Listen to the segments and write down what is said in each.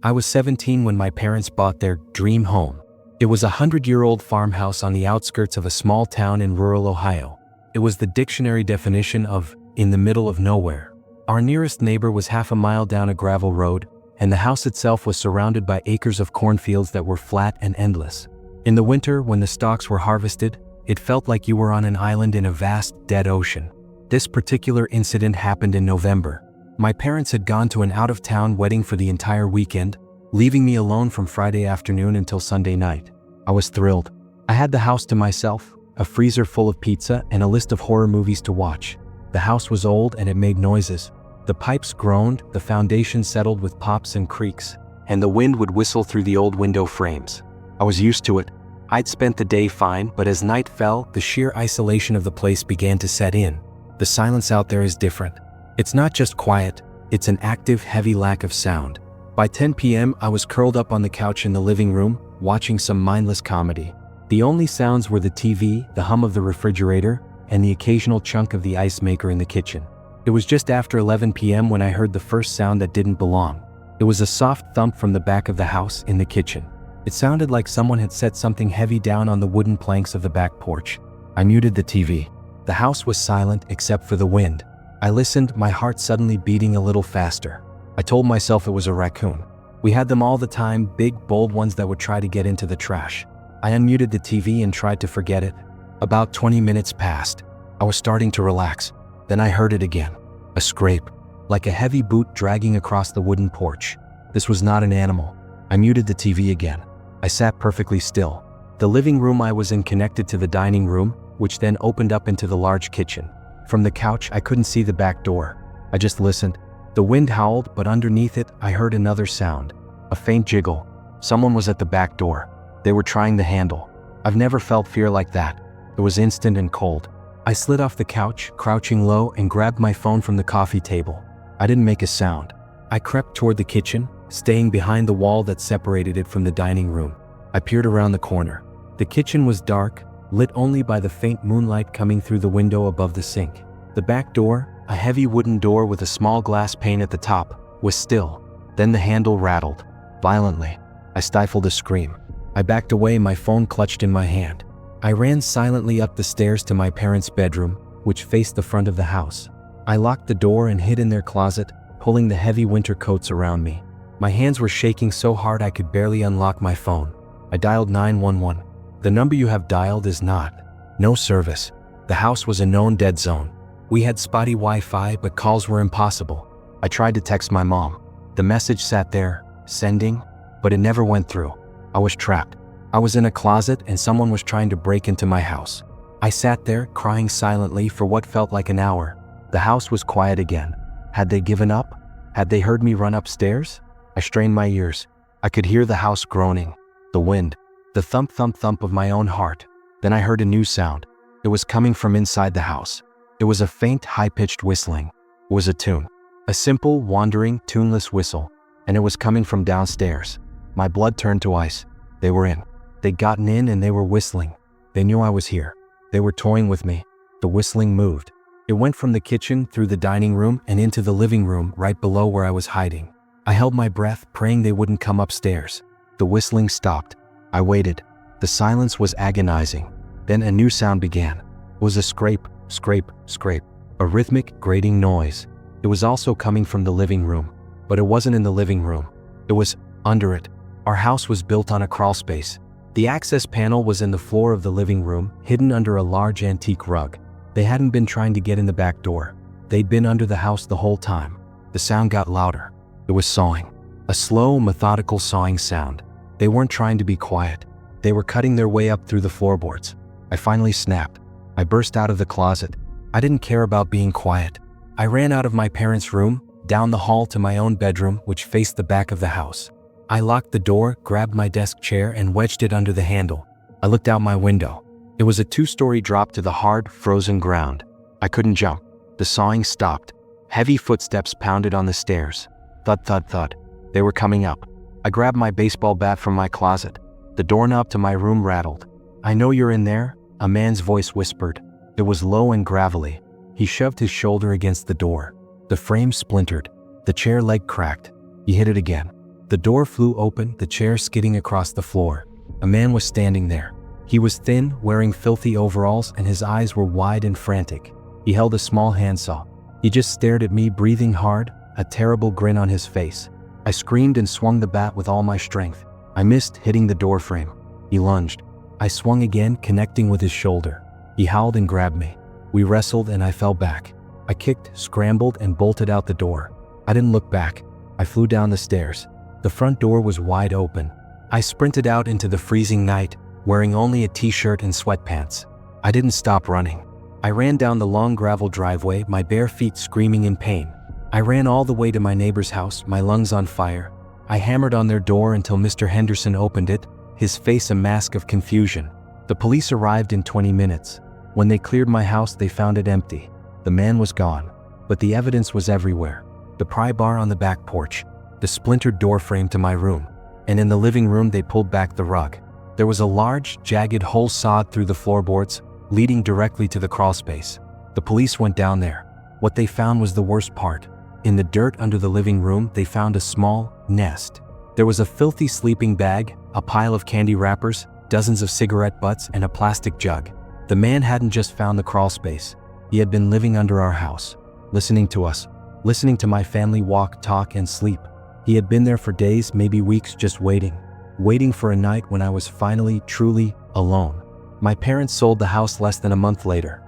I was 17 when my parents bought their dream home. It was a 100-year-old farmhouse on the outskirts of a small town in rural Ohio. It was the dictionary definition of in the middle of nowhere. Our nearest neighbor was half a mile down a gravel road, and the house itself was surrounded by acres of cornfields that were flat and endless. In the winter, when the stalks were harvested, it felt like you were on an island in a vast, dead ocean. This particular incident happened in November. My parents had gone to an out-of-town wedding for the entire weekend, leaving me alone from Friday afternoon until Sunday night. I was thrilled. I had the house to myself, a freezer full of pizza, and a list of horror movies to watch. The house was old and it made noises. The pipes groaned, the foundation settled with pops and creaks, and the wind would whistle through the old window frames. I was used to it. I'd spent the day fine, but as night fell, the sheer isolation of the place began to set in. The silence out there is different. It's not just quiet, it's an active, heavy lack of sound. By 10 p.m., I was curled up on the couch in the living room, watching some mindless comedy. The only sounds were the TV, the hum of the refrigerator, and the occasional chunk of the ice maker in the kitchen. It was just after 11 p.m. when I heard the first sound that didn't belong. It was a soft thump from the back of the house in the kitchen. It sounded like someone had set something heavy down on the wooden planks of the back porch. I muted the TV. The house was silent except for the wind. I listened, my heart suddenly beating a little faster. I told myself it was a raccoon. We had them all the time, big, bold ones that would try to get into the trash. I unmuted the TV and tried to forget it. About 20 minutes passed. I was starting to relax. Then I heard it again. A scrape, like a heavy boot dragging across the wooden porch. This was not an animal. I muted the TV again. I sat perfectly still. The living room I was in connected to the dining room, which then opened up into the large kitchen. From the couch, I couldn't see the back door. I just listened. The wind howled, but underneath it, I heard another sound. A faint jiggle. Someone was at the back door. They were trying the handle. I've never felt fear like that. It was instant and cold. I slid off the couch, crouching low, and grabbed my phone from the coffee table. I didn't make a sound. I crept toward the kitchen, staying behind the wall that separated it from the dining room. I peered around the corner. The kitchen was dark, lit only by the faint moonlight coming through the window above the sink. The back door, a heavy wooden door with a small glass pane at the top, was still. Then the handle rattled. Violently. I stifled a scream. I backed away, my phone clutched in my hand. I ran silently up the stairs to my parents' bedroom, which faced the front of the house. I locked the door and hid in their closet, pulling the heavy winter coats around me. My hands were shaking so hard I could barely unlock my phone. I dialed 911. The number you have dialed is not. No service. The house was a known dead zone. We had spotty Wi-Fi, but calls were impossible. I tried to text my mom. The message sat there, sending, but it never went through. I was trapped. I was in a closet and someone was trying to break into my house. I sat there, crying silently for what felt like an hour. The house was quiet again. Had they given up? Had they heard me run upstairs? I strained my ears. I could hear the house groaning, the wind, the thump thump thump of my own heart. Then I heard a new sound. It was coming from inside the house. It was a faint, high-pitched whistling. It was a tune. A simple, wandering, tuneless whistle. And it was coming from downstairs. My blood turned to ice. They were in. They'd gotten in and they were whistling. They knew I was here. They were toying with me. The whistling moved. It went from the kitchen, through the dining room, and into the living room right below where I was hiding. I held my breath, praying they wouldn't come upstairs. The whistling stopped. I waited. The silence was agonizing. Then a new sound began. It was a scrape, scrape, scrape. A rhythmic, grating noise. It was also coming from the living room. But it wasn't in the living room. It was under it. Our house was built on a crawlspace. The access panel was in the floor of the living room, hidden under a large antique rug. They hadn't been trying to get in the back door. They'd been under the house the whole time. The sound got louder. It was sawing. A slow, methodical sawing sound. They weren't trying to be quiet. They were cutting their way up through the floorboards. I finally snapped. I burst out of the closet. I didn't care about being quiet. I ran out of my parents' room, down the hall to my own bedroom, which faced the back of the house. I locked the door, grabbed my desk chair, and wedged it under the handle. I looked out my window. It was a 2-story drop to the hard, frozen ground. I couldn't jump. The sawing stopped. Heavy footsteps pounded on the stairs. Thud, thud, thud. They were coming up. I grabbed my baseball bat from my closet. The doorknob to my room rattled. "I know you're in there," a man's voice whispered. It was low and gravelly. He shoved his shoulder against the door. The frame splintered. The chair leg cracked. He hit it again. The door flew open, the chair skidding across the floor. A man was standing there. He was thin, wearing filthy overalls, and his eyes were wide and frantic. He held a small handsaw. He just stared at me, breathing hard, a terrible grin on his face. I screamed and swung the bat with all my strength. I missed, hitting the door frame. He lunged. I swung again, connecting with his shoulder. He howled and grabbed me. We wrestled and I fell back. I kicked, scrambled, and bolted out the door. I didn't look back. I flew down the stairs. The front door was wide open. I sprinted out into the freezing night, wearing only a t-shirt and sweatpants. I didn't stop running. I ran down the long gravel driveway, my bare feet screaming in pain. I ran all the way to my neighbor's house, my lungs on fire. I hammered on their door until Mr. Henderson opened it, his face a mask of confusion. The police arrived in 20 minutes. When they cleared my house, they found it empty. The man was gone, but the evidence was everywhere. The pry bar on the back porch, the splintered door frame to my room, and in the living room they pulled back the rug. There was a large, jagged hole sawed through the floorboards, leading directly to the crawlspace. The police went down there. What they found was the worst part. In the dirt under the living room, they found a small nest. There was a filthy sleeping bag, a pile of candy wrappers, dozens of cigarette butts, and a plastic jug. The man hadn't just found the crawlspace. He had been living under our house, listening to us, listening to my family walk, talk, and sleep. He had been there for days, maybe weeks, just waiting for a night when I was finally, truly alone. My parents sold the house less than a month later.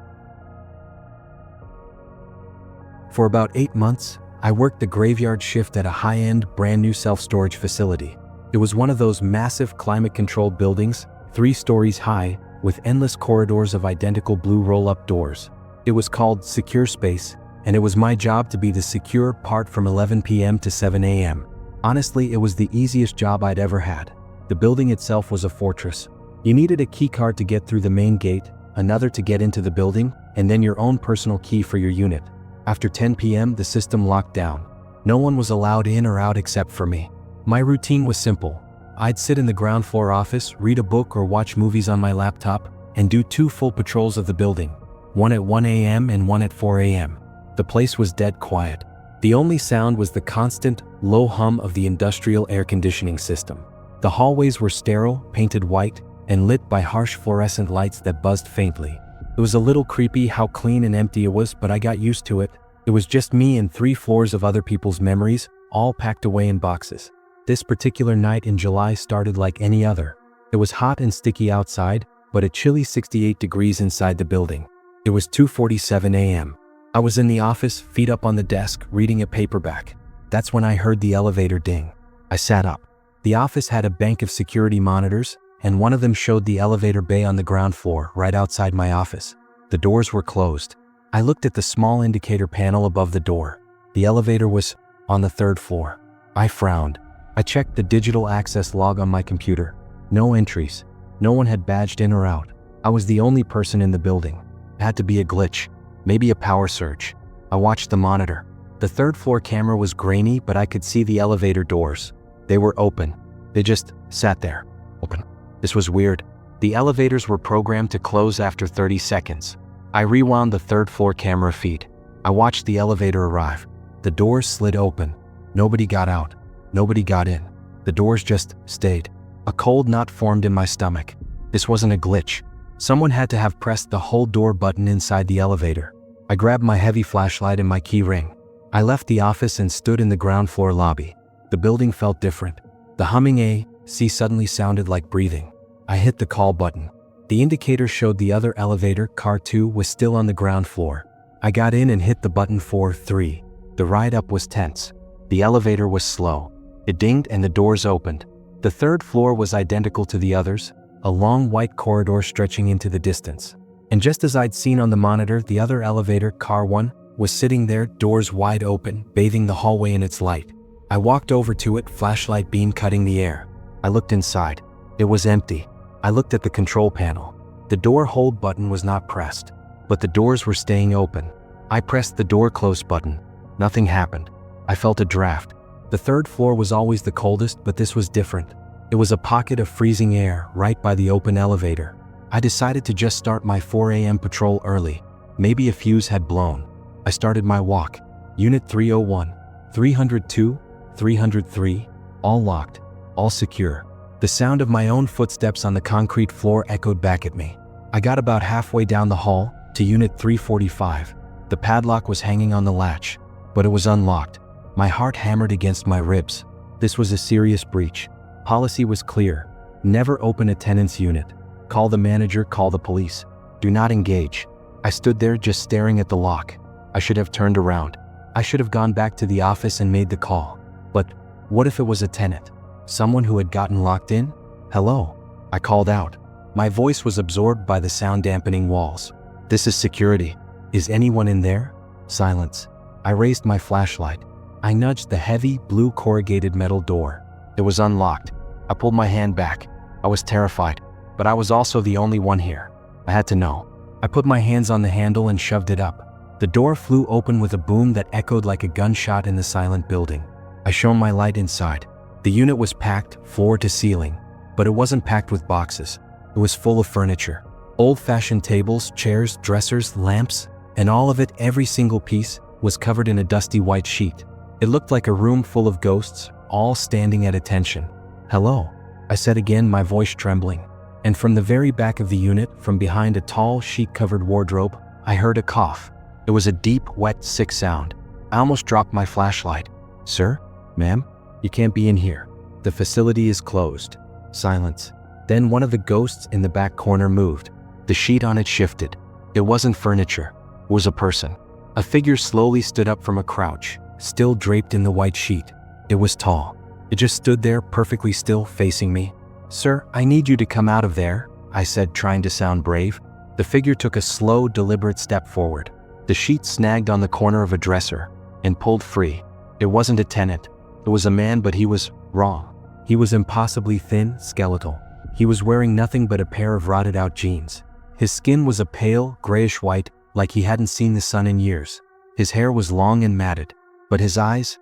For about 8 months, I worked the graveyard shift at a high-end, brand-new self-storage facility. It was one of those massive climate-controlled buildings, 3 stories high, with endless corridors of identical blue roll-up doors. It was called Secure Space, and it was my job to be the secure part from 11 p.m. to 7 a.m. Honestly, it was the easiest job I'd ever had. The building itself was a fortress. You needed a key card to get through the main gate, another to get into the building, and then your own personal key for your unit. After 10 p.m., the system locked down. No one was allowed in or out except for me. My routine was simple. I'd sit in the ground floor office, read a book or watch movies on my laptop, and do 2 full patrols of the building, one at 1 a.m. and one at 4 a.m. The place was dead quiet. The only sound was the constant, low hum of the industrial air conditioning system. The hallways were sterile, painted white, and lit by harsh fluorescent lights that buzzed faintly. It was a little creepy how clean and empty it was, but I got used to it. It was just me and 3 floors of other people's memories, all packed away in boxes. This particular night in July started like any other. It was hot and sticky outside, but a chilly 68 degrees inside the building. It was 2:47 a.m. I was in the office, feet up on the desk, reading a paperback. That's when I heard the elevator ding. I sat up. The office had a bank of security monitors, and one of them showed the elevator bay on the ground floor, right outside my office. The doors were closed. I looked at the small indicator panel above the door. The elevator was on the 3rd floor. I frowned. I checked the digital access log on my computer. No entries. No one had badged in or out. I was the only person in the building. It had to be a glitch, maybe a power surge. I watched the monitor. The 3rd floor camera was grainy, but I could see the elevator doors. They were open. They just sat there, open. This was weird. The elevators were programmed to close after 30 seconds. I rewound the 3rd floor camera feed. I watched the elevator arrive. The doors slid open. Nobody got out. Nobody got in. The doors just stayed. A cold knot formed in my stomach. This wasn't a glitch. Someone had to have pressed the hold door button inside the elevator. I grabbed my heavy flashlight and my key ring. I left the office and stood in the ground floor lobby. The building felt different. The humming AC suddenly sounded like breathing. I hit the call button. The indicator showed the other elevator, car 2, was still on the ground floor. I got in and hit the button for 3. The ride up was tense. The elevator was slow. It dinged and the doors opened. The 3rd floor was identical to the others, a long white corridor stretching into the distance. And just as I'd seen on the monitor, the other elevator, car 1, was sitting there, doors wide open, bathing the hallway in its light. I walked over to it, flashlight beam cutting the air. I looked inside. It was empty. I looked at the control panel. The door hold button was not pressed, but the doors were staying open. I pressed the door close button. Nothing happened. I felt a draft. The 3rd floor was always the coldest, but this was different. It was a pocket of freezing air right by the open elevator. I decided to just start my 4 a.m. patrol early. Maybe a fuse had blown. I started my walk. Unit 301, 302, 303, All locked, all secure. The sound of my own footsteps on the concrete floor echoed back at me. I got about halfway down the hall to Unit 345. The padlock was hanging on the latch, but it was unlocked. My heart hammered against my ribs. This was a serious breach. Policy was clear. Never open a tenant's unit. Call the manager, call the police. Do not engage. I stood there just staring at the lock. I should have turned around. I should have gone back to the office and made the call. But what if it was a tenant? Someone who had gotten locked in? Hello? I called out. My voice was absorbed by the sound-dampening walls. This is security. Is anyone in there? Silence. I raised my flashlight. I nudged the heavy, blue corrugated metal door. It was unlocked. I pulled my hand back. I was terrified, but I was also the only one here. I had to know. I put my hands on the handle and shoved it up. The door flew open with a boom that echoed like a gunshot in the silent building. I shone my light inside. The unit was packed, floor to ceiling, but it wasn't packed with boxes. It was full of furniture. Old-fashioned tables, chairs, dressers, lamps, and all of it, every single piece, was covered in a dusty white sheet. It looked like a room full of ghosts, all standing at attention. Hello, I said again, my voice trembling. And from the very back of the unit, from behind a tall, sheet-covered wardrobe, I heard a cough. It was a deep, wet, sick sound. I almost dropped my flashlight. Sir? Ma'am? You can't be in here. The facility is closed. Silence. Then one of the ghosts in the back corner moved. The sheet on it shifted. It wasn't furniture. It was a person. A figure slowly stood up from a crouch, still draped in the white sheet. It was tall. It just stood there, perfectly still, facing me. Sir, I need you to come out of there, I said, trying to sound brave. The figure took a slow, deliberate step forward. The sheet snagged on the corner of a dresser and pulled free. It wasn't a tenant. It was a man, but he was wrong. He was impossibly thin, skeletal. He was wearing nothing but a pair of rotted-out jeans. His skin was a pale, grayish-white, like he hadn't seen the sun in years. His hair was long and matted, but his eyes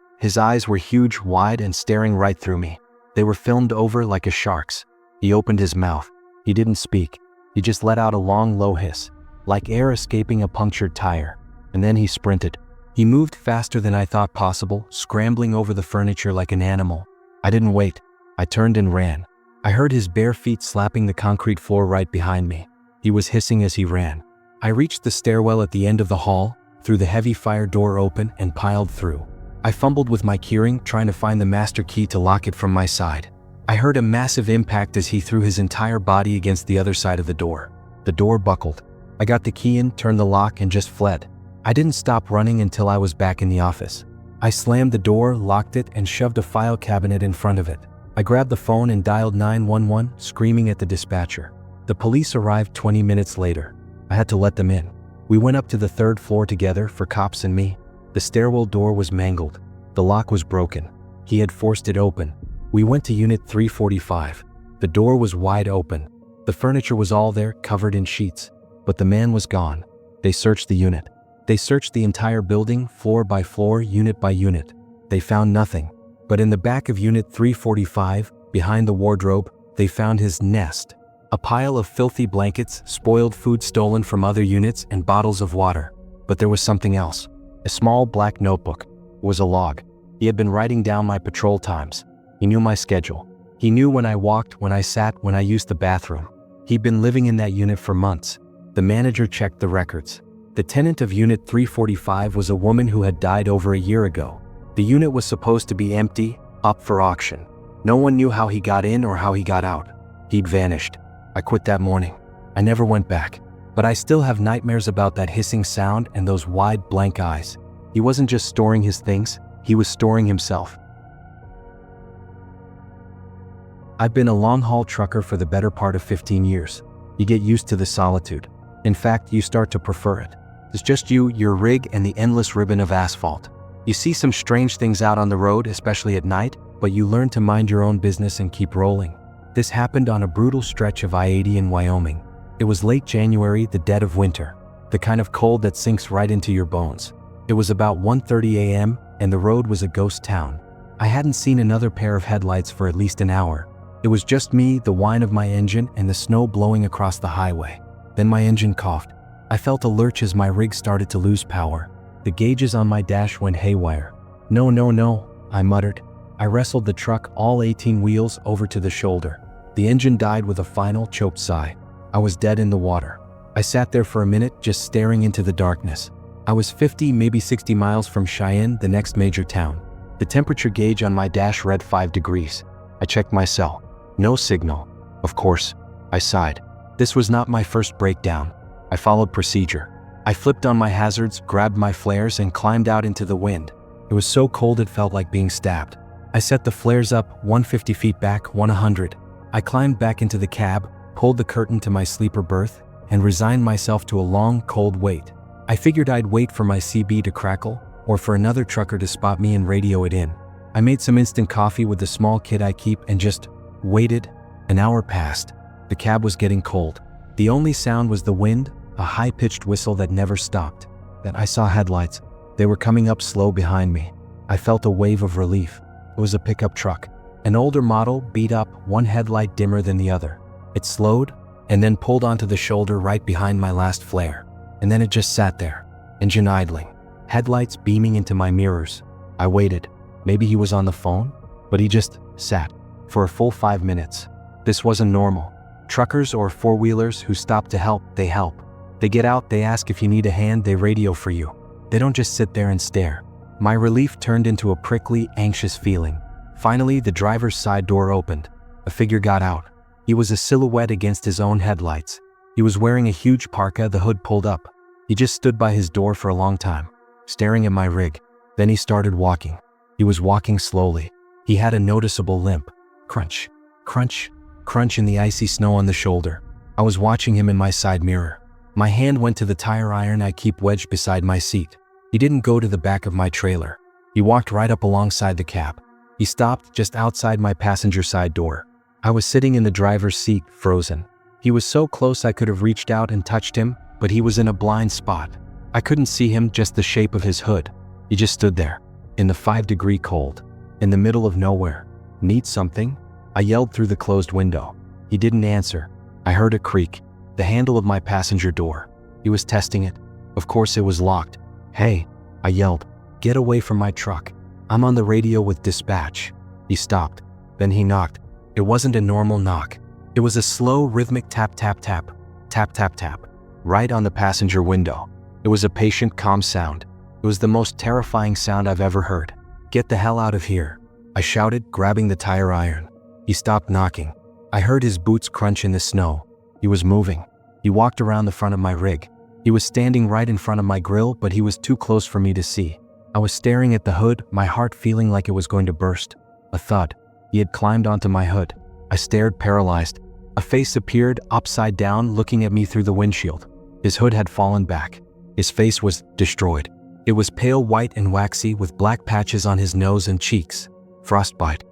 were huge, wide, and staring right through me. They were filmed over like a shark's. He opened his mouth. He didn't speak. He just let out a long, low hiss, like air escaping a punctured tire. And then he sprinted. He moved faster than I thought possible, scrambling over the furniture like an animal. I didn't wait. I turned and ran. I heard his bare feet slapping the concrete floor right behind me. He was hissing as he ran. I reached the stairwell at the end of the hall, threw the heavy fire door open, and piled through. I fumbled with my keyring, trying to find the master key to lock it from my side. I heard a massive impact as he threw his entire body against the other side of the door. The door buckled. I got the key in, turned the lock, and just fled. I didn't stop running until I was back in the office. I slammed the door, locked it, and shoved a file cabinet in front of it. I grabbed the phone and dialed 911, screaming at the dispatcher. The police arrived 20 minutes later. I had to let them in. We went up to the third floor together, for cops and me. The stairwell door was mangled. The lock was broken. He had forced it open. We went to Unit 345. The door was wide open. The furniture was all there, covered in sheets. But the man was gone. They searched the unit. They searched the entire building, floor by floor, unit by unit. They found nothing. But in the back of Unit 345, behind the wardrobe, they found his nest. A pile of filthy blankets, spoiled food stolen from other units, and bottles of water. But there was something else. A small black notebook. It was a log. He had been writing down my patrol times. He knew my schedule. He knew when I walked, when I sat, when I used the bathroom. He'd been living in that unit for months. The manager checked the records. The tenant of Unit 345 was a woman who had died over a year ago. The unit was supposed to be empty, up for auction. No one knew how he got in or how he got out. He'd vanished. I quit that morning. I never went back. But I still have nightmares about that hissing sound and those wide, blank eyes. He wasn't just storing his things, he was storing himself. I've been a long-haul trucker for the better part of 15 years. You get used to the solitude. In fact, you start to prefer it. It's just you, your rig, and the endless ribbon of asphalt. You see some strange things out on the road, especially at night, but you learn to mind your own business and keep rolling. This happened on a brutal stretch of I-80 in Wyoming. It was late January, the dead of winter, the kind of cold that sinks right into your bones. It was about 1:30 a.m., and the road was a ghost town. I hadn't seen another pair of headlights for at least an hour. It was just me, the whine of my engine, and the snow blowing across the highway. Then my engine coughed. I felt a lurch as my rig started to lose power. The gauges on my dash went haywire. No, I muttered. I wrestled the truck, all 18 wheels, over to the shoulder. The engine died with a final, choked sigh. I was dead in the water. I sat there for a minute, just staring into the darkness. I was 50, maybe 60 miles from Cheyenne, the next major town. The temperature gauge on my dash read 5 degrees. I checked my cell. No signal. Of course. I sighed. This was not my first breakdown. I followed procedure. I flipped on my hazards, grabbed my flares, and climbed out into the wind. It was so cold it felt like being stabbed. I set the flares up, 150 feet back, 100. I climbed back into the cab, pulled the curtain to my sleeper berth, and resigned myself to a long, cold wait. I figured I'd wait for my CB to crackle, or for another trucker to spot me and radio it in. I made some instant coffee with the small kit I keep and just waited. An hour passed. The cab was getting cold. The only sound was the wind, a high-pitched whistle that never stopped. Then I saw headlights. They were coming up slow behind me. I felt a wave of relief. It was a pickup truck. An older model, beat up, one headlight dimmer than the other. It slowed, and then pulled onto the shoulder right behind my last flare. And then it just sat there, engine idling, headlights beaming into my mirrors. I waited. Maybe he was on the phone? But he just sat for a full 5 minutes. This wasn't normal. Truckers or four-wheelers who stop to help, they help. They get out, they ask if you need a hand, they radio for you. They don't just sit there and stare. My relief turned into a prickly, anxious feeling. Finally, the driver's side door opened. A figure got out. He was a silhouette against his own headlights. He was wearing a huge parka, the hood pulled up. He just stood by his door for a long time, staring at my rig. Then he started walking. He was walking slowly. He had a noticeable limp. Crunch, crunch, crunch in the icy snow on the shoulder. I was watching him in my side mirror. My hand went to the tire iron I keep wedged beside my seat. He didn't go to the back of my trailer. He walked right up alongside the cab. He stopped just outside my passenger side door. I was sitting in the driver's seat, frozen. He was so close I could have reached out and touched him, but he was in a blind spot. I couldn't see him, just the shape of his hood. He just stood there, in the 5-degree cold, in the middle of nowhere. Need something? I yelled through the closed window. He didn't answer. I heard a creak, the handle of my passenger door. He was testing it. Of course it was locked. Hey, I yelled, get away from my truck. I'm on the radio with dispatch. He stopped. Then he knocked. It wasn't a normal knock. It was a slow, rhythmic tap, tap, tap, tap, tap, tap, right on the passenger window. It was a patient, calm sound. It was the most terrifying sound I've ever heard. Get the hell out of here, I shouted, grabbing the tire iron. He stopped knocking. I heard his boots crunch in the snow. He was moving. He walked around the front of my rig. He was standing right in front of my grill, but he was too close for me to see. I was staring at the hood, my heart feeling like it was going to burst. A thud. He had climbed onto my hood. I stared, paralyzed. A face appeared, upside down, looking at me through the windshield. His hood had fallen back. His face was destroyed. It was pale white and waxy, with black patches on his nose and cheeks. Frostbite.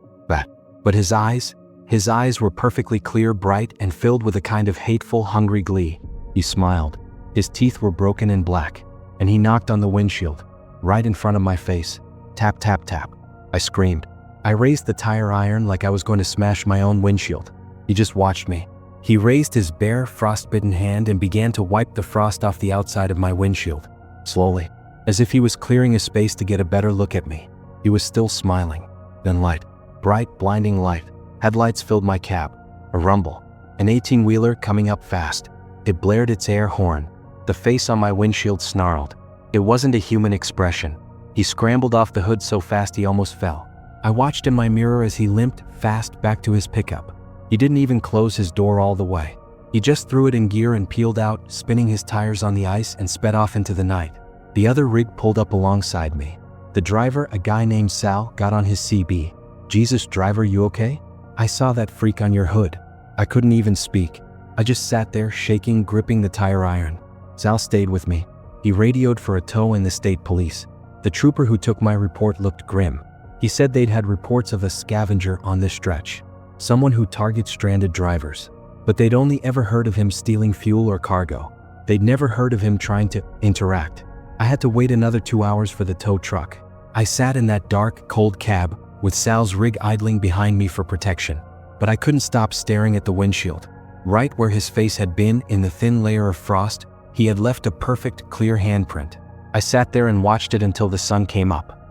But his eyes were perfectly clear, bright, and filled with a kind of hateful, hungry glee. He smiled. His teeth were broken and black, and he knocked on the windshield, right in front of my face. Tap, tap, tap. I screamed. I raised the tire iron like I was going to smash my own windshield. He just watched me. He raised his bare, frostbitten hand and began to wipe the frost off the outside of my windshield, slowly, as if he was clearing a space to get a better look at me. He was still smiling. Then light, bright, blinding light. Headlights filled my cab. A rumble. An 18-wheeler coming up fast. It blared its air horn. The face on my windshield snarled. It wasn't a human expression. He scrambled off the hood so fast he almost fell. I watched in my mirror as he limped fast back to his pickup. He didn't even close his door all the way. He just threw it in gear and peeled out, spinning his tires on the ice, and sped off into the night. The other rig pulled up alongside me. The driver, a guy named Sal, got on his CB. Jesus, driver, you okay? I saw that freak on your hood. I couldn't even speak. I just sat there, shaking, gripping the tire iron. Sal stayed with me. He radioed for a tow in the state police. The trooper who took my report looked grim. He said they'd had reports of a scavenger on this stretch, someone who targets stranded drivers. But they'd only ever heard of him stealing fuel or cargo. They'd never heard of him trying to interact. I had to wait another 2 hours for the tow truck. I sat in that dark, cold cab, with Sal's rig idling behind me for protection. But I couldn't stop staring at the windshield. Right where his face had been, in the thin layer of frost, he had left a perfect, clear handprint. I sat there and watched it until the sun came up.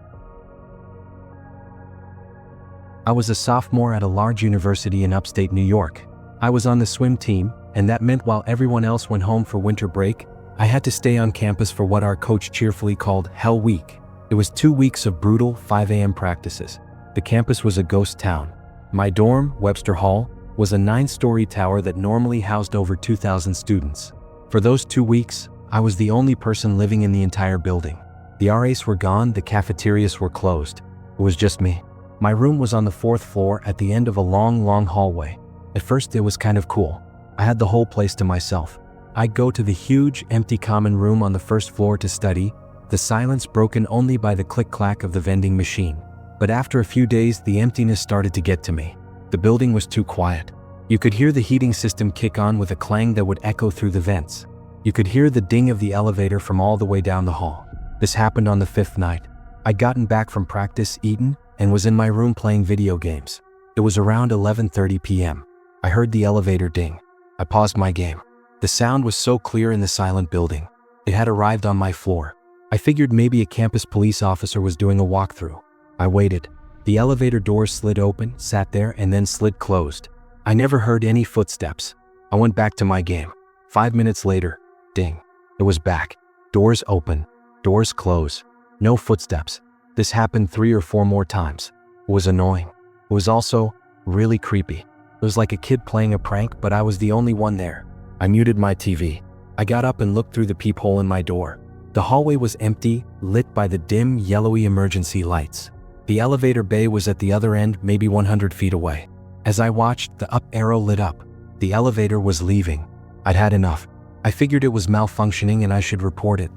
I was a sophomore at a large university in upstate New York. I was on the swim team, and that meant while everyone else went home for winter break, I had to stay on campus for what our coach cheerfully called Hell Week. It was 2 weeks of brutal 5 a.m. practices. The campus was a ghost town. My dorm, Webster Hall, was a 9-story tower that normally housed over 2,000 students. For those 2 weeks, I was the only person living in the entire building. The RAs were gone, the cafeterias were closed. It was just me. My room was on the 4th floor at the end of a long hallway. At first it was kind of cool. I had the whole place to myself. I'd go to the huge, empty common room on the 1st floor to study, the silence broken only by the click-clack of the vending machine. But after a few days, the emptiness started to get to me. The building was too quiet. You could hear the heating system kick on with a clang that would echo through the vents. You could hear the ding of the elevator from all the way down the hall. This happened on the 5th night. I'd gotten back from practice, eaten, and was in my room playing video games. It was around 11:30 p.m. I heard the elevator ding. I paused my game. The sound was so clear in the silent building. It had arrived on my floor. I figured maybe a campus police officer was doing a walkthrough. I waited. The elevator doors slid open, sat there, and then slid closed. I never heard any footsteps. I went back to my game. 5 minutes later, ding. It was back. Doors open. Doors close. No footsteps. This happened 3 or 4 more times. It was annoying. It was also really creepy. It was like a kid playing a prank, but I was the only one there. I muted my TV. I got up and looked through the peephole in my door. The hallway was empty, lit by the dim, yellowy emergency lights. The elevator bay was at the other end, maybe 100 feet away. As I watched, the up arrow lit up. The elevator was leaving. I'd had enough. I figured it was malfunctioning and I should report it.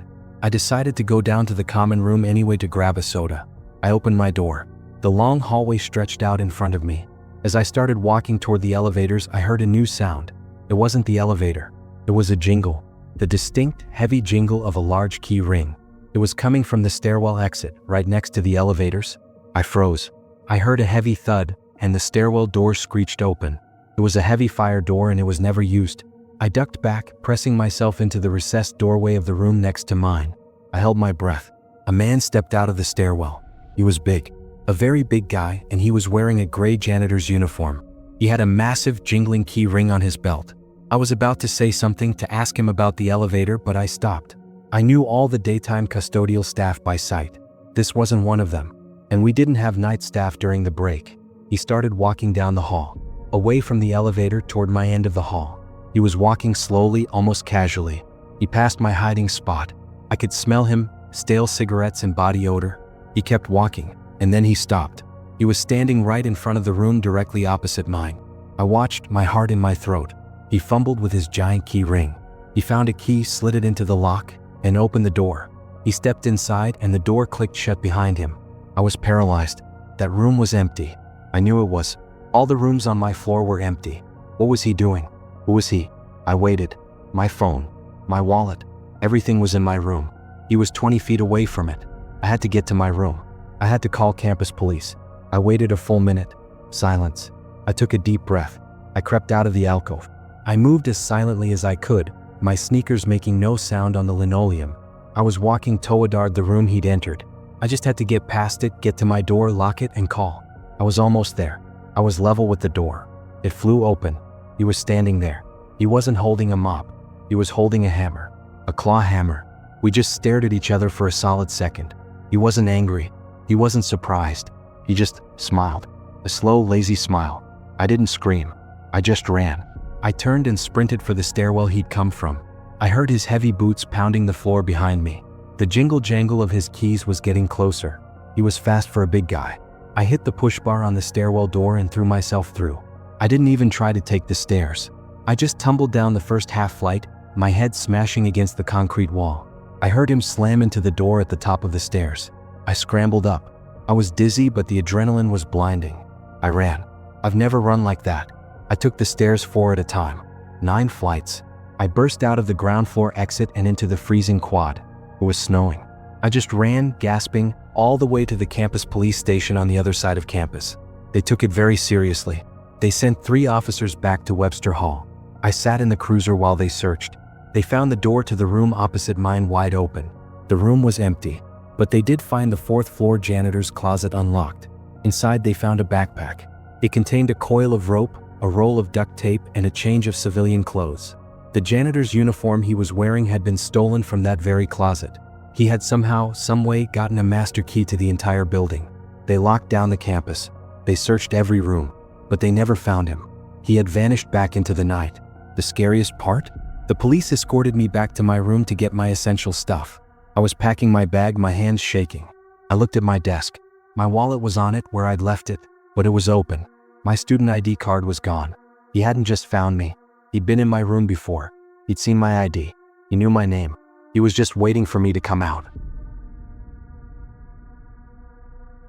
I decided to go down to the common room anyway to grab a soda. I opened my door. The long hallway stretched out in front of me. As I started walking toward the elevators, I heard a new sound. It wasn't the elevator. It was a jingle. The distinct, heavy jingle of a large key ring. It was coming from the stairwell exit, right next to the elevators. I froze. I heard a heavy thud, and the stairwell door screeched open. It was a heavy fire door and it was never used. I ducked back, pressing myself into the recessed doorway of the room next to mine. I held my breath. A man stepped out of the stairwell. He was big. A very big guy, and he was wearing a gray janitor's uniform. He had a massive jingling key ring on his belt. I was about to say something to ask him about the elevator, but I stopped. I knew all the daytime custodial staff by sight. This wasn't one of them. And we didn't have night staff during the break. He started walking down the hall, away from the elevator toward my end of the hall. He was walking slowly, almost casually. He passed my hiding spot. I could smell him, stale cigarettes and body odor. He kept walking, and then he stopped. He was standing right in front of the room directly opposite mine. I watched, my heart in my throat. He fumbled with his giant key ring. He found a key, slid it into the lock, and opened the door. He stepped inside and the door clicked shut behind him. I was paralyzed. That room was empty. I knew it was. All the rooms on my floor were empty. What was he doing? Who was he? I waited. My phone, my wallet, everything was in my room. He was 20 feet away from it. I had to get to my room. I had to call campus police. I waited a full minute. Silence. I took a deep breath. I crept out of the alcove. I moved as silently as I could, my sneakers making no sound on the linoleum. I was walking toward the room he'd entered. I just had to get past it, get to my door, lock it, and call. I was almost there. I was level with the door. It flew open. He was standing there. He wasn't holding a mop. He was holding a hammer. A claw hammer. We just stared at each other for a solid second. He wasn't angry. He wasn't surprised. He just smiled. A slow, lazy smile. I didn't scream. I just ran. I turned and sprinted for the stairwell he'd come from. I heard his heavy boots pounding the floor behind me. The jingle-jangle of his keys was getting closer. He was fast for a big guy. I hit the push bar on the stairwell door and threw myself through. I didn't even try to take the stairs. I just tumbled down the first half flight, my head smashing against the concrete wall. I heard him slam into the door at the top of the stairs. I scrambled up. I was dizzy, but the adrenaline was blinding. I ran. I've never run like that. I took the stairs 4 at a time. 9 flights. I burst out of the ground floor exit and into the freezing quad. It was snowing. I just ran, gasping, all the way to the campus police station on the other side of campus. They took it very seriously. They sent 3 officers back to Webster Hall. I sat in the cruiser while they searched. They found the door to the room opposite mine wide open. The room was empty, but they did find the 4th floor janitor's closet unlocked. Inside they found a backpack. It contained a coil of rope, a roll of duct tape, and a change of civilian clothes. The janitor's uniform he was wearing had been stolen from that very closet. He had somehow, someway, gotten a master key to the entire building. They locked down the campus. They searched every room, but they never found him. He had vanished back into the night. The scariest part? The police escorted me back to my room to get my essential stuff. I was packing my bag, my hands shaking. I looked at my desk. My wallet was on it where I'd left it, but it was open. My student ID card was gone. He hadn't just found me. He'd been in my room before. He'd seen my ID. He knew my name. He was just waiting for me to come out.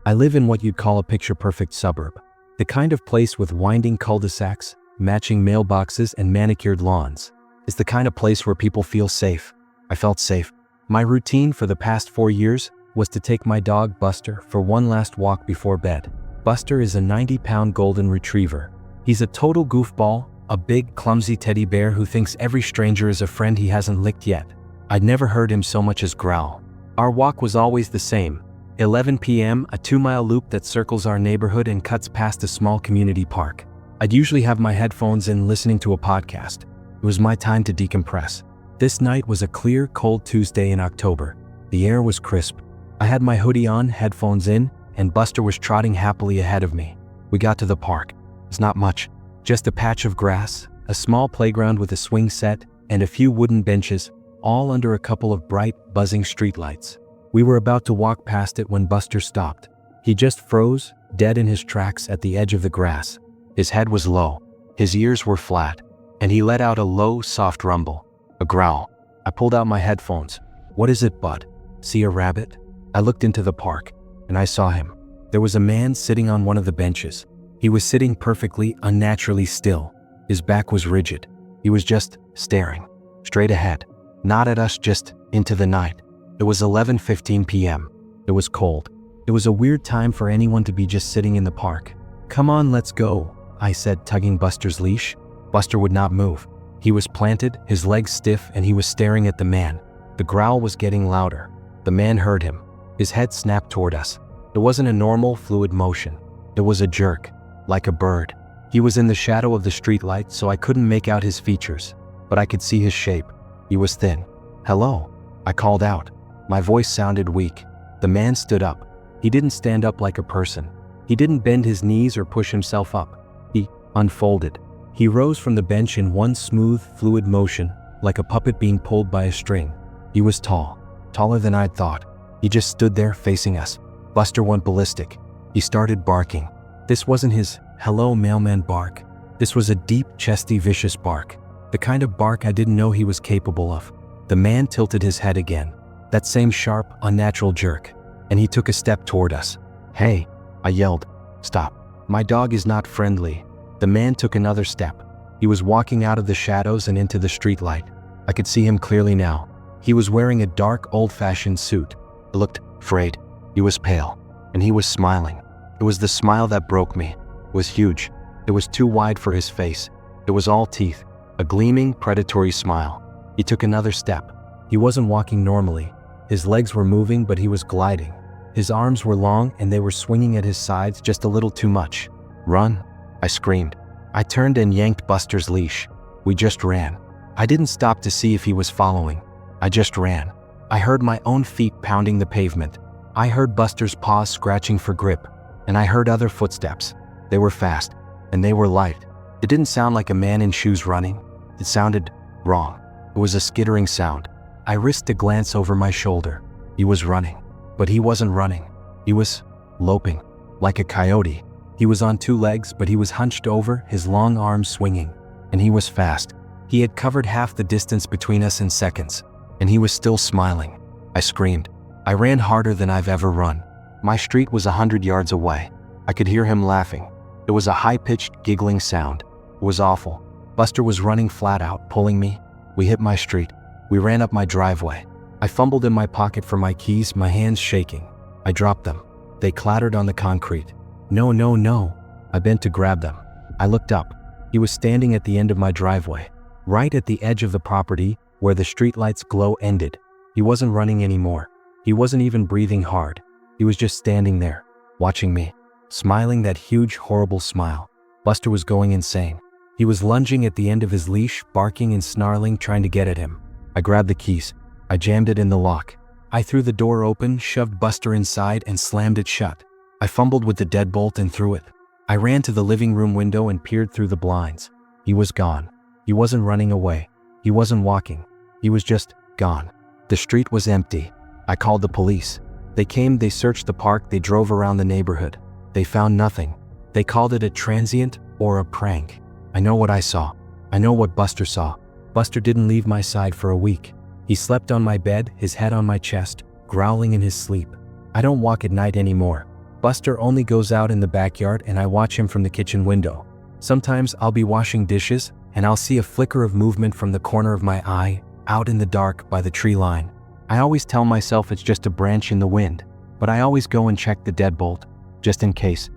I live in what you'd call a picture-perfect suburb. The kind of place with winding cul-de-sacs, matching mailboxes, and manicured lawns. It's the kind of place where people feel safe. I felt safe. My routine for the past 4 years was to take my dog Buster for one last walk before bed. Buster is a 90-pound golden retriever. He's a total goofball, a big, clumsy teddy bear who thinks every stranger is a friend he hasn't licked yet. I'd never heard him so much as growl. Our walk was always the same. 11 p.m., a 2-mile loop that circles our neighborhood and cuts past a small community park. I'd usually have my headphones in listening to a podcast. It was my time to decompress. This night was a clear, cold Tuesday in October. The air was crisp. I had my hoodie on, headphones in, and Buster was trotting happily ahead of me. We got to the park. It's not much. Just a patch of grass, a small playground with a swing set, and a few wooden benches, all under a couple of bright, buzzing streetlights. We were about to walk past it when Buster stopped. He just froze, dead in his tracks at the edge of the grass. His head was low. His ears were flat. And he let out a low, soft rumble. A growl. I pulled out my headphones. "What is it, bud? See a rabbit?" I looked into the park, and I saw him. There was a man sitting on one of the benches. He was sitting perfectly, unnaturally still. His back was rigid. He was just staring. Straight ahead. Not at us, just into the night. It was 11:15 p.m. It was cold. It was a weird time for anyone to be just sitting in the park. "Come on, let's go," I said, tugging Buster's leash. Buster would not move. He was planted, his legs stiff, and he was staring at the man. The growl was getting louder. The man heard him. His head snapped toward us. It wasn't a normal, fluid motion. It was a jerk, like a bird. He was in the shadow of the streetlight, so I couldn't make out his features, but I could see his shape. He was thin. "Hello," I called out. My voice sounded weak. The man stood up. He didn't stand up like a person. He didn't bend his knees or push himself up. He unfolded. He rose from the bench in one smooth, fluid motion, like a puppet being pulled by a string. He was tall, taller than I'd thought. He just stood there facing us. Buster went ballistic. He started barking. This wasn't his "hello mailman" bark. This was a deep, chesty, vicious bark. The kind of bark I didn't know he was capable of. The man tilted his head again. That same sharp, unnatural jerk. And he took a step toward us. "Hey," I yelled. "Stop. My dog is not friendly." The man took another step. He was walking out of the shadows and into the streetlight. I could see him clearly now. He was wearing a dark, old-fashioned suit. He looked afraid. He was pale. And he was smiling. It was the smile that broke me. It was huge. It was too wide for his face. It was all teeth. A gleaming, predatory smile. He took another step. He wasn't walking normally. His legs were moving, but he was gliding. His arms were long, and they were swinging at his sides just a little too much. "Run!" I screamed. I turned and yanked Buster's leash. We just ran. I didn't stop to see if he was following. I just ran. I heard my own feet pounding the pavement. I heard Buster's paws scratching for grip. And I heard other footsteps. They were fast, and they were light. It didn't sound like a man in shoes running. It sounded wrong. It was a skittering sound. I risked a glance over my shoulder. He was running. But he wasn't running. He was loping, like a coyote. He was on 2 legs, but he was hunched over, his long arms swinging. And he was fast. He had covered half the distance between us in seconds. And he was still smiling. I screamed. I ran harder than I've ever run. My street was 100 yards away. I could hear him laughing. It was a high-pitched, giggling sound. It was awful. Buster was running flat out, pulling me. We hit my street. We ran up my driveway. I fumbled in my pocket for my keys, my hands shaking. I dropped them. They clattered on the concrete. No, no, no. I bent to grab them. I looked up. He was standing at the end of my driveway, right at the edge of the property where the streetlight's glow ended. He wasn't running anymore. He wasn't even breathing hard. He was just standing there, watching me. smiling that huge, horrible smile. Buster was going insane. He was lunging at the end of his leash, barking and snarling, trying to get at him. I grabbed the keys. I jammed it in the lock. I threw the door open, shoved Buster inside, and slammed it shut. I fumbled with the deadbolt and threw it. I ran to the living room window and peered through the blinds. He was gone. He wasn't running away. He wasn't walking. He was just gone. The street was empty. I called the police. They came, they searched the park, they drove around the neighborhood. They found nothing. They called it a transient or a prank. I know what I saw. I know what Buster saw. Buster didn't leave my side for a week. He slept on my bed, his head on my chest, growling in his sleep. I don't walk at night anymore. Buster only goes out in the backyard and I watch him from the kitchen window. Sometimes I'll be washing dishes and I'll see a flicker of movement from the corner of my eye, out in the dark by the tree line. I always tell myself it's just a branch in the wind, but I always go and check the deadbolt, just in case.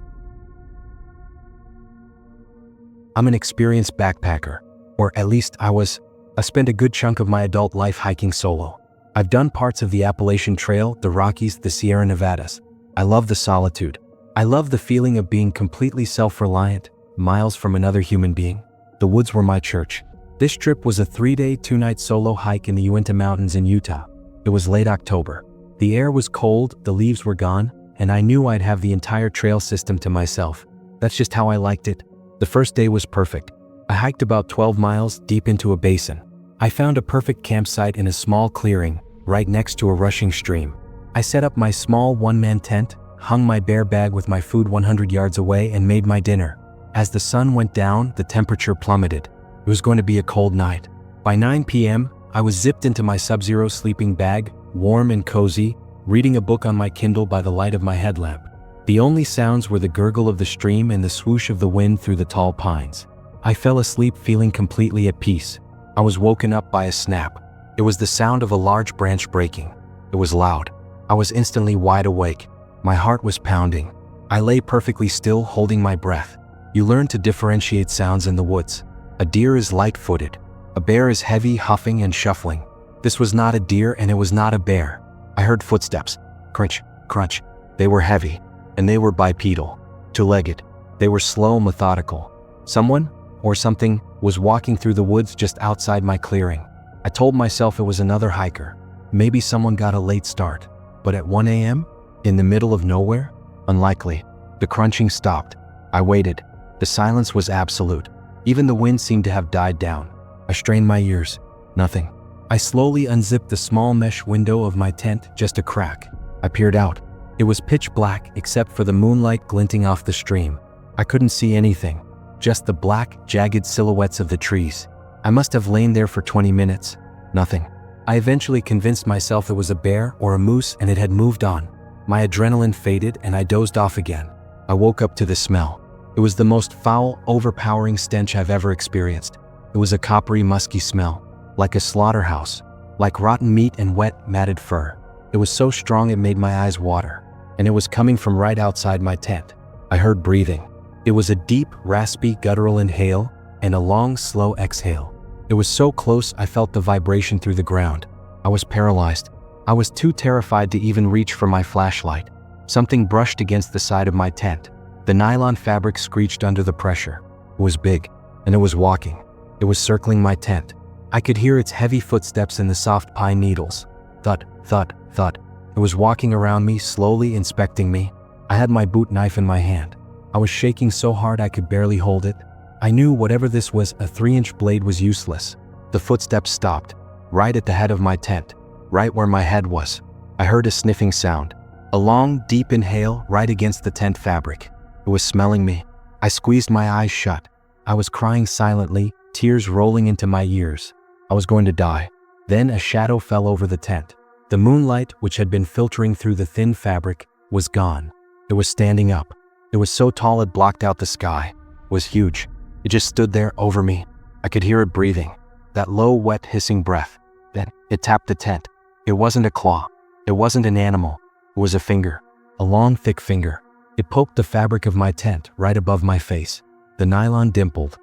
I'm an experienced backpacker, or at least I was. I spent a good chunk of my adult life hiking solo. I've done parts of the Appalachian Trail, the Rockies, the Sierra Nevadas. I love the solitude. I love the feeling of being completely self-reliant, miles from another human being. The woods were my church. This trip was a 3-day, 2-night solo hike in the Uinta Mountains in Utah. It was late October. The air was cold, the leaves were gone, and I knew I'd have the entire trail system to myself. That's just how I liked it. The first day was perfect. I hiked about 12 miles deep into a basin. I found a perfect campsite in a small clearing, right next to a rushing stream. I set up my small one-man tent, hung my bear bag with my food 100 yards away, and made my dinner. As the sun went down, the temperature plummeted. It was going to be a cold night. By 9 p.m., I was zipped into my Sub-Zero sleeping bag, warm and cozy, reading a book on my Kindle by the light of my headlamp. The only sounds were the gurgle of the stream and the swoosh of the wind through the tall pines. I fell asleep feeling completely at peace. I was woken up by a snap. It was the sound of a large branch breaking. It was loud. I was instantly wide awake. My heart was pounding. I lay perfectly still, holding my breath. You learn to differentiate sounds in the woods. A deer is light-footed. A bear is heavy, huffing and shuffling. This was not a deer and it was not a bear. I heard footsteps. Crunch, crunch. They were heavy. And they were bipedal. Two-legged. They were slow, methodical. Someone, or something, was walking through the woods just outside my clearing. I told myself it was another hiker. Maybe someone got a late start. But at 1 a.m.? In the middle of nowhere? Unlikely. The crunching stopped. I waited. The silence was absolute. Even the wind seemed to have died down. I strained my ears. Nothing. I slowly unzipped the small mesh window of my tent, just a crack. I peered out. It was pitch black except for the moonlight glinting off the stream. I couldn't see anything. Just the black, jagged silhouettes of the trees. I must have lain there for 20 minutes. Nothing. I eventually convinced myself it was a bear or a moose and it had moved on. My adrenaline faded and I dozed off again. I woke up to the smell. It was the most foul, overpowering stench I've ever experienced. It was a coppery, musky smell, like a slaughterhouse, like rotten meat and wet, matted fur. It was so strong it made my eyes water, and it was coming from right outside my tent. I heard breathing. It was a deep, raspy, guttural inhale and a long, slow exhale. It was so close I felt the vibration through the ground. I was paralyzed. I was too terrified to even reach for my flashlight. Something brushed against the side of my tent. The nylon fabric screeched under the pressure. It was big, and it was walking. It was circling my tent. I could hear its heavy footsteps in the soft pine needles. Thud, thud, thud. It was walking around me, slowly inspecting me. I had my boot knife in my hand. I was shaking so hard I could barely hold it. I knew whatever this was, a 3-inch blade was useless. The footsteps stopped, right at the head of my tent, right where my head was. I heard a sniffing sound, a long, deep inhale right against the tent fabric. It was smelling me. I squeezed my eyes shut. I was crying silently, tears rolling into my ears. I was going to die. Then a shadow fell over the tent. The moonlight, which had been filtering through the thin fabric, was gone. It was standing up. It was so tall it blocked out the sky. It was huge. It just stood there over me. I could hear it breathing, that low, wet, hissing breath. Then it tapped the tent. It wasn't a claw. It wasn't an animal. It was a finger, a long, thick finger. It poked the fabric of my tent right above my face. The nylon dimpled.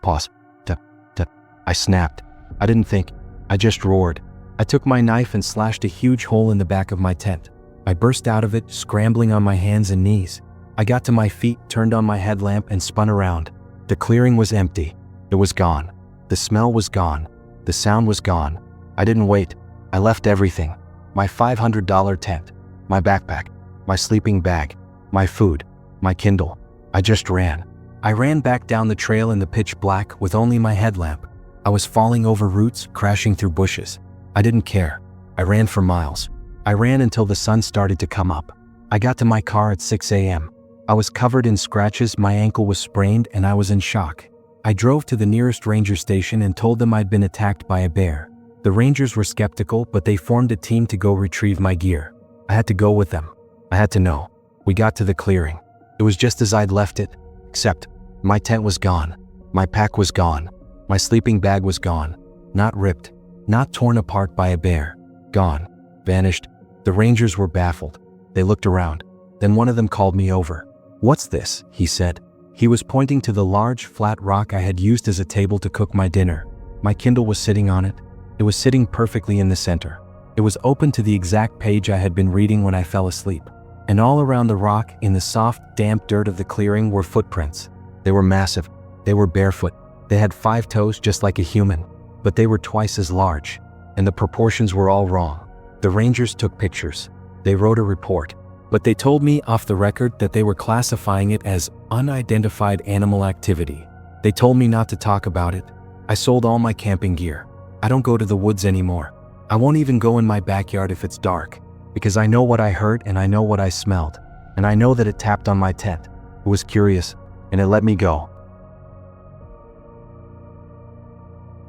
Pause. I snapped. I didn't think. I just roared. I took my knife and slashed a huge hole in the back of my tent. I burst out of it, scrambling on my hands and knees. I got to my feet, turned on my headlamp, and spun around. The clearing was empty. It was gone. The smell was gone. The sound was gone. I didn't wait. I left everything. My $500 tent, my backpack, my sleeping bag, my food, my Kindle. I just ran. I ran back down the trail in the pitch black with only my headlamp. I was falling over roots, crashing through bushes. I didn't care. I ran for miles. I ran until the sun started to come up. I got to my car at 6 a.m. I was covered in scratches, my ankle was sprained, and I was in shock. I drove to the nearest ranger station and told them I'd been attacked by a bear. The rangers were skeptical, but they formed a team to go retrieve my gear. I had to go with them. I had to know. We got to the clearing. It was just as I'd left it, except my tent was gone. My pack was gone. My sleeping bag was gone. Not ripped. Not torn apart by a bear. Gone. Vanished. The rangers were baffled. They looked around. Then one of them called me over. "What's this?" he said. He was pointing to the large, flat rock I had used as a table to cook my dinner. My Kindle was sitting on it. It was sitting perfectly in the center. It was open to the exact page I had been reading when I fell asleep. And all around the rock, in the soft, damp dirt of the clearing, were footprints. They were massive. They were barefoot. They had 5 toes just like a human, but they were twice as large, and the proportions were all wrong. The rangers took pictures. They wrote a report, but they told me off the record that they were classifying it as unidentified animal activity. They told me not to talk about it. I sold all my camping gear. I don't go to the woods anymore. I won't even go in my backyard if it's dark, because I know what I heard and I know what I smelled, and I know that it tapped on my tent. It was curious, and it let me go.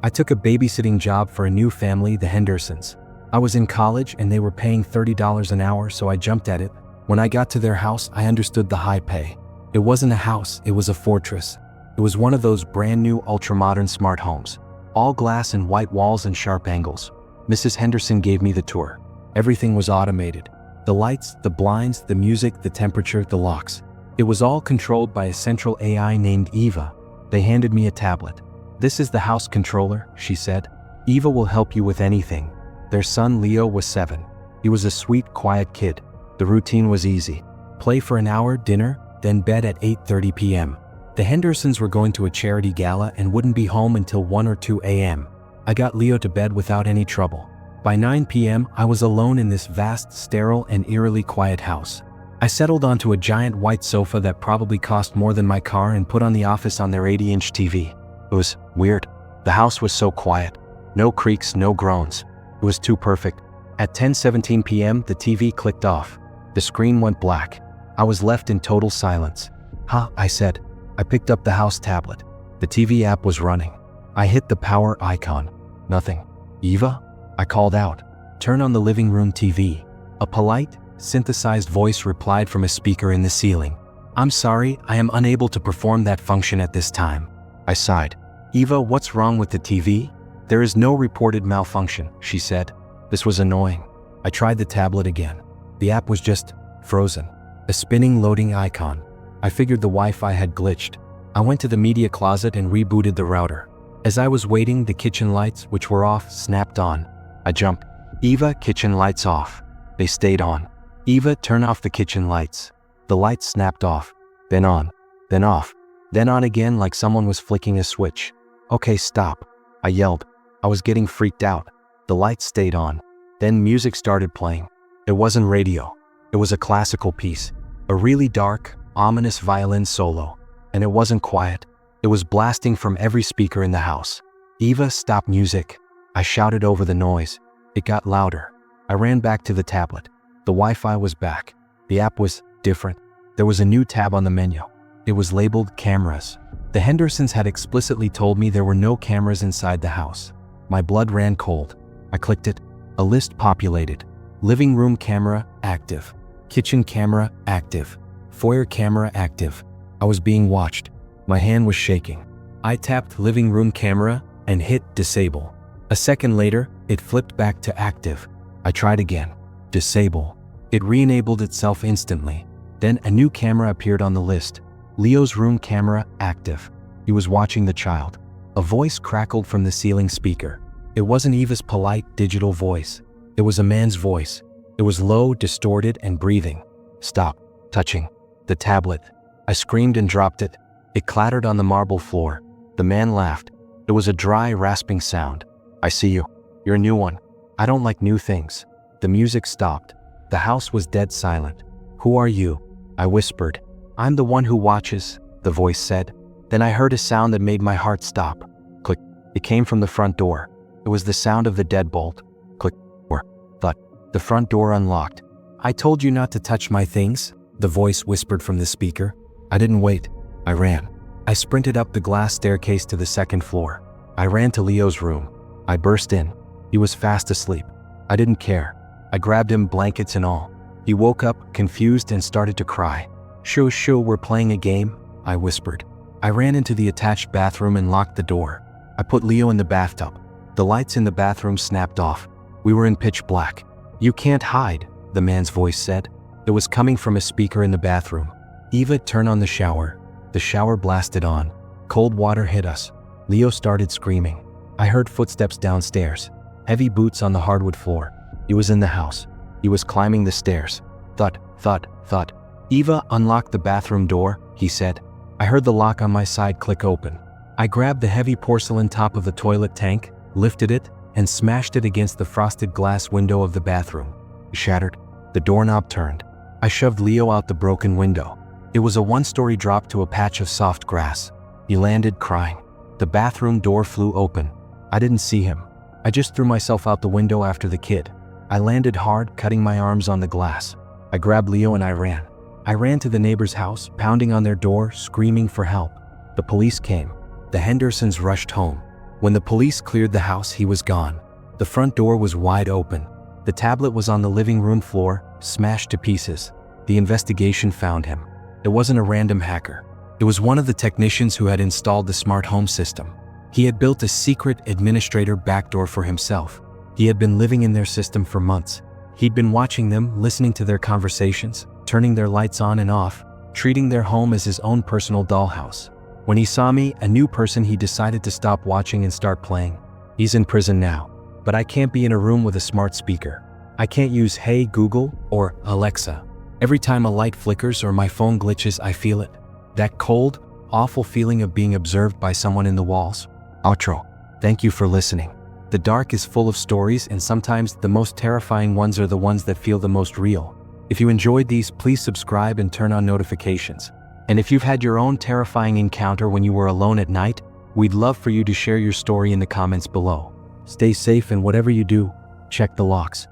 I took a babysitting job for a new family, the Hendersons. I was in college and they were paying $30 an hour, so I jumped at it. When I got to their house, I understood the high pay. It wasn't a house, it was a fortress. It was one of those brand new ultra-modern smart homes. All glass and white walls and sharp angles. Mrs. Henderson gave me the tour. Everything was automated. The lights, the blinds, the music, the temperature, the locks. It was all controlled by a central AI named Eva. They handed me a tablet. "This is the house controller," she said. "Eva will help you with anything." Their son Leo was 7. He was a sweet, quiet kid. The routine was easy. Play for an hour, dinner, then bed at 8:30 p.m. The Hendersons were going to a charity gala and wouldn't be home until 1 or 2 a.m. I got Leo to bed without any trouble. By 9 p.m., I was alone in this vast, sterile, and eerily quiet house. I settled onto a giant white sofa that probably cost more than my car and put on the Office on their 80-inch TV. It was weird. The house was so quiet. No creaks, no groans. It was too perfect. At 10:17 p.m., the TV clicked off. The screen went black. I was left in total silence. "Huh," I said. I picked up the house tablet. The TV app was running. I hit the power icon. Nothing. "Eva?" I called out. "Turn on the living room TV." A polite, synthesized voice replied from a speaker in the ceiling. "I'm sorry, I am unable to perform that function at this time." I sighed. "Eva, what's wrong with the TV?" "There is no reported malfunction," she said. This was annoying. I tried the tablet again. The app was just frozen. A spinning loading icon. I figured the Wi-Fi had glitched. I went to the media closet and rebooted the router. As I was waiting, the kitchen lights, which were off, snapped on. I jumped. "Eva, kitchen lights off." They stayed on. "Eva, turn off the kitchen lights." The lights snapped off. Then on. Then off. Then on again like someone was flicking a switch. "Okay, stop," I yelled. I was getting freaked out. The lights stayed on. Then music started playing. It wasn't radio. It was a classical piece. A really dark, ominous violin solo. And it wasn't quiet. It was blasting from every speaker in the house. "Eva, stop music." I shouted over the noise. It got louder. I ran back to the tablet. The Wi-Fi was back. The app was different. There was a new tab on the menu. It was labeled Cameras. The Hendersons had explicitly told me there were no cameras inside the house. My blood ran cold. I clicked it. A list populated. Living room camera, active. Kitchen camera, active. Foyer camera, active. I was being watched. My hand was shaking. I tapped living room camera and hit disable. A second later, it flipped back to active. I tried again. Disable. It re-enabled itself instantly. Then a new camera appeared on the list. Leo's room camera, active. He was watching the child. A voice crackled from the ceiling speaker. It wasn't Eva's polite, digital voice. It was a man's voice. It was low, distorted, and breathing. "Stop touching." The tablet. I screamed and dropped it. It clattered on the marble floor. The man laughed. It was a dry, rasping sound. I see you. You're a new one. I don't like new things. The music stopped. The house was dead silent. Who are you? I whispered. I'm the one who watches, the voice said. Then I heard a sound that made my heart stop. Click. It came from the front door. It was the sound of the deadbolt. Click. Or thud. The front door unlocked. I told you not to touch my things, the voice whispered from the speaker. I didn't wait. I ran. I sprinted up the glass staircase to the second floor. I ran to Leo's room. I burst in. He was fast asleep. I didn't care. I grabbed him, blankets and all. He woke up, confused, and started to cry. Shoo, we're playing a game, I whispered. I ran into the attached bathroom and locked the door. I put Leo in the bathtub. The lights in the bathroom snapped off. We were in pitch black. You can't hide, the man's voice said. It was coming from a speaker in the bathroom. Eva, turn on the shower. The shower blasted on. Cold water hit us. Leo started screaming. I heard footsteps downstairs. Heavy boots on the hardwood floor. He was in the house. He was climbing the stairs. Thud, thud, thud. Eva, unlock the bathroom door, he said. I heard the lock on my side click open. I grabbed the heavy porcelain top of the toilet tank, lifted it, and smashed it against the frosted glass window of the bathroom. It shattered. The doorknob turned. I shoved Leo out the broken window. It was a one-story drop to a patch of soft grass. He landed crying. The bathroom door flew open. I didn't see him. I just threw myself out the window after the kid. I landed hard, cutting my arms on the glass. I grabbed Leo and I ran. I ran to the neighbor's house, pounding on their door, screaming for help. The police came. The Hendersons rushed home. When the police cleared the house, he was gone. The front door was wide open. The tablet was on the living room floor, smashed to pieces. The investigation found him. It wasn't a random hacker. It was one of the technicians who had installed the smart home system. He had built a secret administrator backdoor for himself. He had been living in their system for months. He'd been watching them, listening to their conversations, turning their lights on and off, treating their home as his own personal dollhouse. When he saw me, a new person, he decided to stop watching and start playing. He's in prison now. But I can't be in a room with a smart speaker. I can't use Hey Google or Alexa. Every time a light flickers or my phone glitches, I feel it. That cold, awful feeling of being observed by someone in the walls. Outro. Thank you for listening. The dark is full of stories, and sometimes the most terrifying ones are the ones that feel the most real. If you enjoyed these, please subscribe and turn on notifications. And if you've had your own terrifying encounter when you were alone at night, we'd love for you to share your story in the comments below. Stay safe, and whatever you do, check the locks.